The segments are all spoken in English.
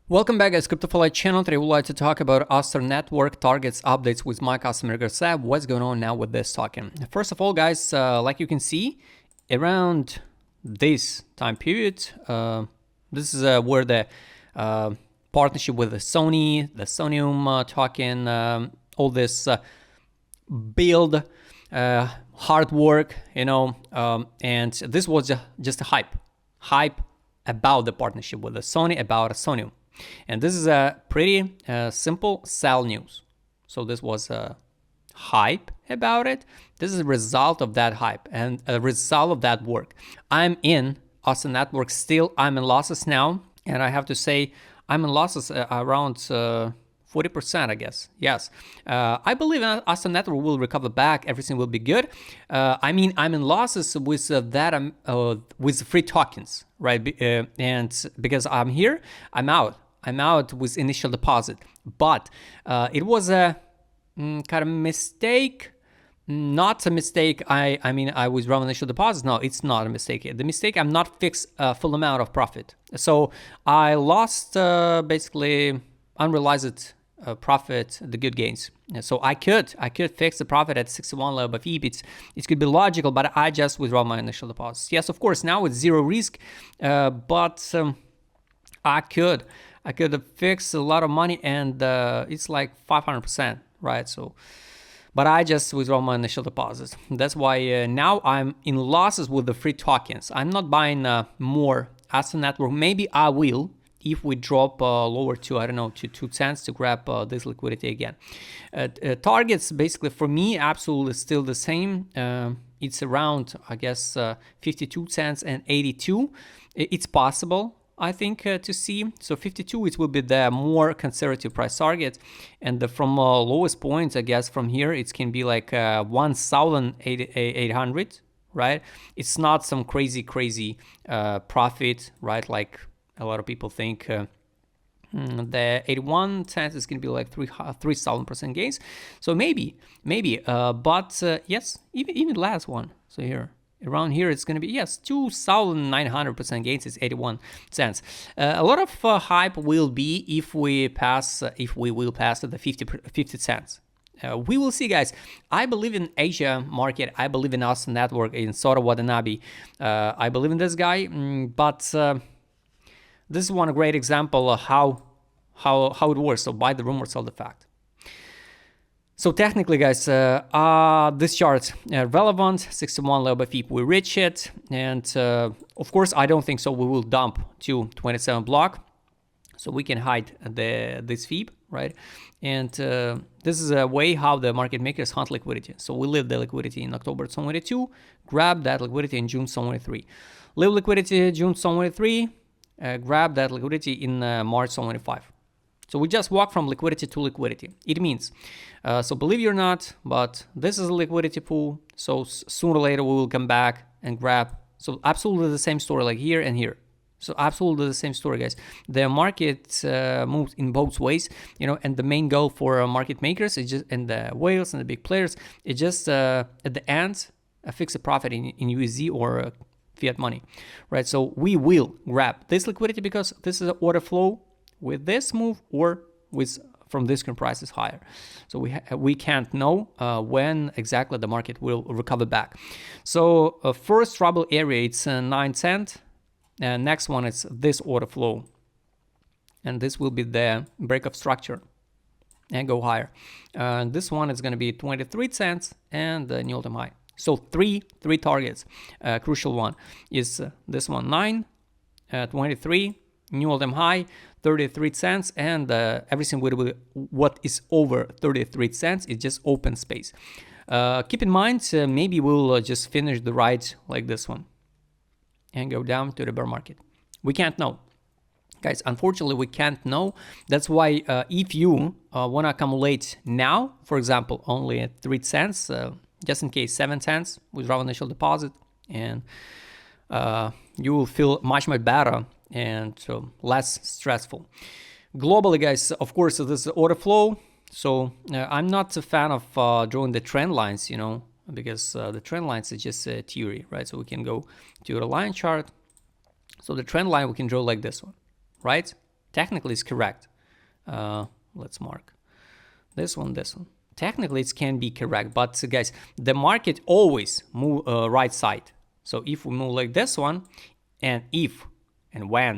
Welcome back guys, CryptoFolite channel. Today we'd like to talk about Astr network targets updates with my customer Garsab. What's going on now with this token? First of all guys, like you can see around this time period, this is where the partnership with the Sony, the Sonium token, all this build, hard work, and this was just a hype about the partnership with the Sony, about Sonium. And this is a pretty simple sell news. So this was a hype about it. This is a result of that hype and a result of that work. I'm in Astr network still. I'm in losses now. And I have to say I'm in losses around 40%, I guess. Yes. I believe Astr network will recover back. Everything will be good. I'm in losses with with free tokens, right? And because I'm here, I'm out with initial deposit. But it was a kind of mistake. Not a mistake. I withdraw initial deposit. No, it's not a mistake. The mistake, I'm not fixed full amount of profit. So I lost basically unrealized profit, the good gains. So I could fix the profit at 61 level of EB. It could be logical, but I just withdraw my initial deposits. Yes, of course, now it's zero risk, but I could fix a lot of money, and it's like 500%, right? So, but I just withdraw my initial deposits. That's why now I'm in losses with the free tokens. I'm not buying more Astr network. Maybe I will if we drop lower to, I don't know, to 2 cents to grab this liquidity again. Targets basically for me absolutely still the same. It's around, I guess, 52 cents and 82. It's possible, I think, to see. So 52, it will be the more conservative price target, and from lowest points, I guess from here it can be like 1,800, right? It's not some crazy profit, right? Like a lot of people think the 81 cents is going to be like 3,000% gains. So maybe, but yes, even last one. So here, around here, it's going to be, yes, 2,900% gains is 81 cents. A lot of hype will be if we will pass the 50 cents. We will see, guys. I believe in Asia market. I believe in Astr network, in Sora Watanabe. I believe in this guy, but this is one great example of how it works. So buy the rumor, sell the fact. So technically, guys, this chart relevant, 61 level of FIP, we reach it, and of course I don't think so we will dump to 27 block, so we can hide this FIP, right? And this is a way how the market makers hunt liquidity. So we leave the liquidity in October 2022, grab that liquidity in June 2023, leave liquidity June 2023, grab that liquidity in March 2025. So we just walk from liquidity to liquidity. It means, so believe it or not, but this is a liquidity pool. So sooner or later we will come back and grab. So absolutely the same story like here and here. So absolutely the same story, guys. The market moves in both ways, and the main goal for market makers is just, and the whales and the big players, it's just at the end fix a profit in USD or fiat money, right? So we will grab this liquidity because this is an order flow with this move or with from this current price is higher. So we can't know when exactly the market will recover back. So first trouble area, it's 9 cents, and next one is this order flow, and this will be the break of structure and go higher. This one is going to be 23 cents and the new all-time high. So three targets. Crucial one is this one, 9, 23, new all-time high, 33 cents, and everything with what is over 33 cents is just open space. Keep in mind, maybe we'll just finish the ride like this one and go down to the bear market. We can't know. Guys, unfortunately, we can't know. That's why if you want to accumulate now, for example, only at 3 cents, just in case 7 cents, withdraw initial deposit, and you will feel much better and less stressful. Globally, guys, of course, this is order flow. So I'm not a fan of drawing the trend lines, because the trend lines is just a theory, right? So we can go to the line chart. So the trend line we can draw like this one, right? technically it's correct. Let's mark this one. Technically it can be correct, but guys, the market always move right side. So if we move like this one, and if and when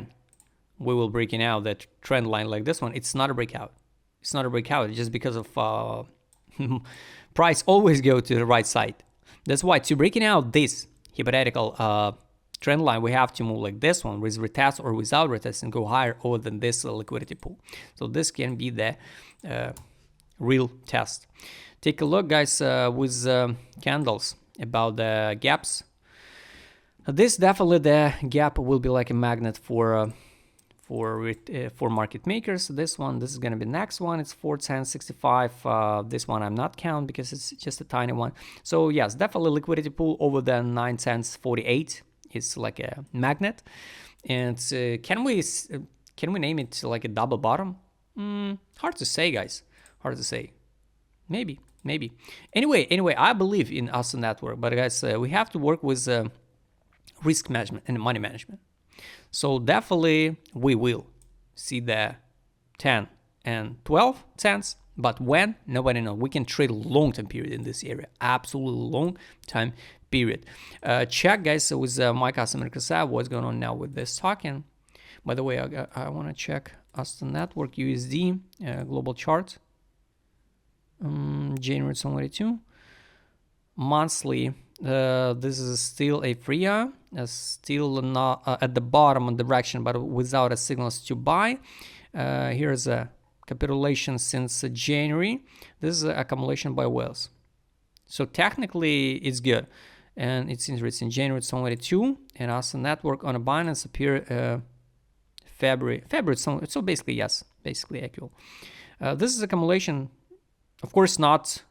we will breaking out that trend line like this one, it's not a breakout. It's not a breakout just because of price always go to the right side. That's why to breaking out this hypothetical trend line, we have to move like this one with retest or without retest and go higher over than this liquidity pool. So this can be the real test. Take a look, guys, with candles about the gaps. This definitely the gap will be like a magnet for market makers. This is gonna be next one. It's 410.65. This one I'm not count because it's just a tiny one. So yes, definitely liquidity pool over the 9.48 is like a magnet. And can we name it like a double bottom? Hard to say, guys. Hard to say. Maybe. Anyway, I believe in Astr network, but guys, we have to work with risk management and money management. So definitely we will see the 10 and 12 cents, but when, nobody knows. We can trade long-term period in this area, absolutely long-time period. Check, guys, with my customer Kasab, what's going on now with this token. By the way, I want to check Astr network USD global chart. January 22 monthly. This is still a FRIA, still not at the bottom of the direction, but without a signals to buy. Here's a capitulation since January. This is accumulation by whales. So technically it's good, and it's interesting. January 22 and Astr network on a Binance appear February. So basically yes, basically equal. This is accumulation. Of course, not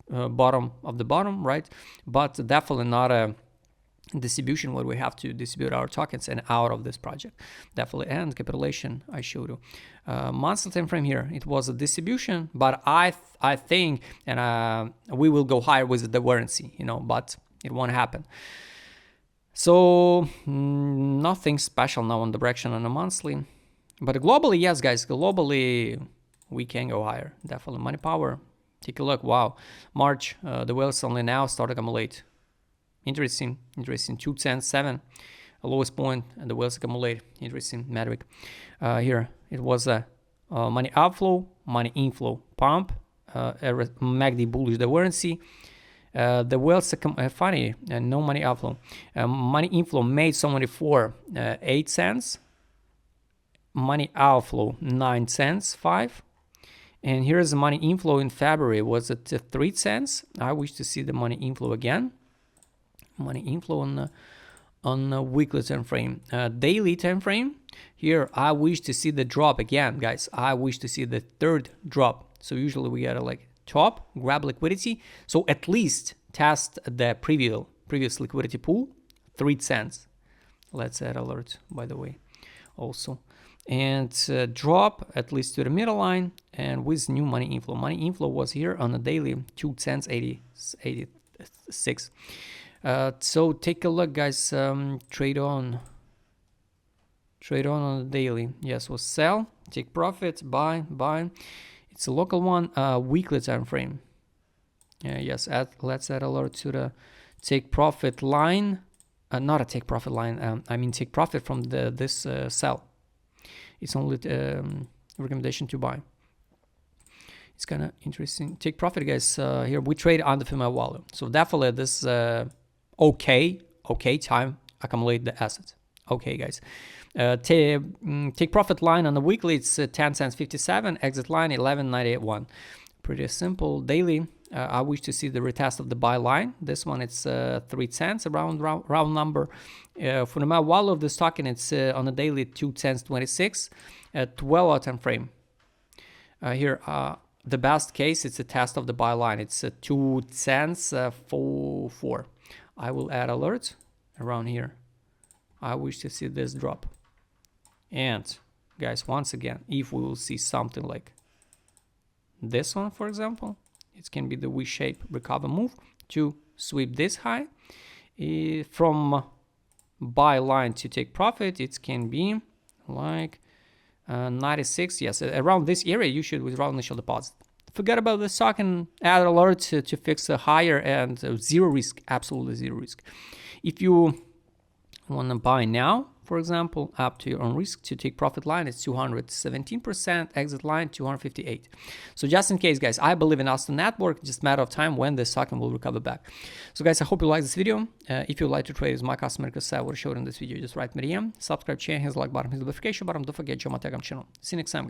bottom of the bottom, right? But definitely not a distribution where we have to distribute our tokens and out of this project. Definitely. And capitulation, I showed you. Monthly time frame here, it was a distribution, but I think, and we will go higher with the warranty, but it won't happen. So nothing special now on direction on a monthly. But globally, yes, guys, globally, we can go higher. Definitely money power. Take a look. Wow. March, the whales only now start accumulate. Interesting. 2.10.7. Lowest point, and the whales accumulate. Interesting metric. Here, it was a money outflow, money inflow pump, MACD bullish the warranty. The whales, funny, no money outflow. Money inflow made somebody for 8 cents. Money outflow 9 cents, 5. And here's the money inflow in February, was at 3 cents. I wish to see the money inflow again. Money inflow on a weekly time frame. Daily time frame, here I wish to see the drop again, guys. I wish to see the third drop. So usually we get a like top, grab liquidity. So at least test the previous liquidity pool, 3 cents. Let's add alert, by the way, also. And drop at least to the middle line, and with new money inflow. Money inflow was here on a daily 2.10.86. So take a look, guys. Trade on the daily. Yes, was sell, take profit, buy. It's a local one. Weekly time frame. Yes, let's add alert to the take profit line. Not a take profit line. I mean take profit from this sell. It's only recommendation to buy. It's kind of interesting. Take profit, guys. Here we trade under female value. So definitely this okay time accumulate the assets. Okay, guys. Take profit line on the weekly, it's 10 cents 57. Exit line 11.98.1. Pretty simple. Daily, I wish to see the retest of the buy line. This one, it's 3 cents, round number. For the amount value of this token, it's on the daily 2 cents 26. 12-hour time frame. Here, the best case, it's a test of the buy line. It's 2 cents 4. I will add alert around here. I wish to see this drop. And guys, once again, if we will see something like this one, for example, it can be the V-shape recover move to sweep this high. From buy line to take profit, it can be like 96, yes, around this area you should withdraw initial deposit. Forget about the stock and add alert to fix a higher and zero risk, absolutely zero risk. If you want to buy now, for example, up to your own risk, to take profit line, it's 217%, exit line 258. So just in case, guys, I believe in Astr network, just a matter of time when the stock will recover back. So guys, I hope you like this video. If you'd like to trade with my customer request I will show in this video, just write me a DM, subscribe channel, hit the like button, hit the notification button, don't forget to join my Telegram channel. See you next time, guys.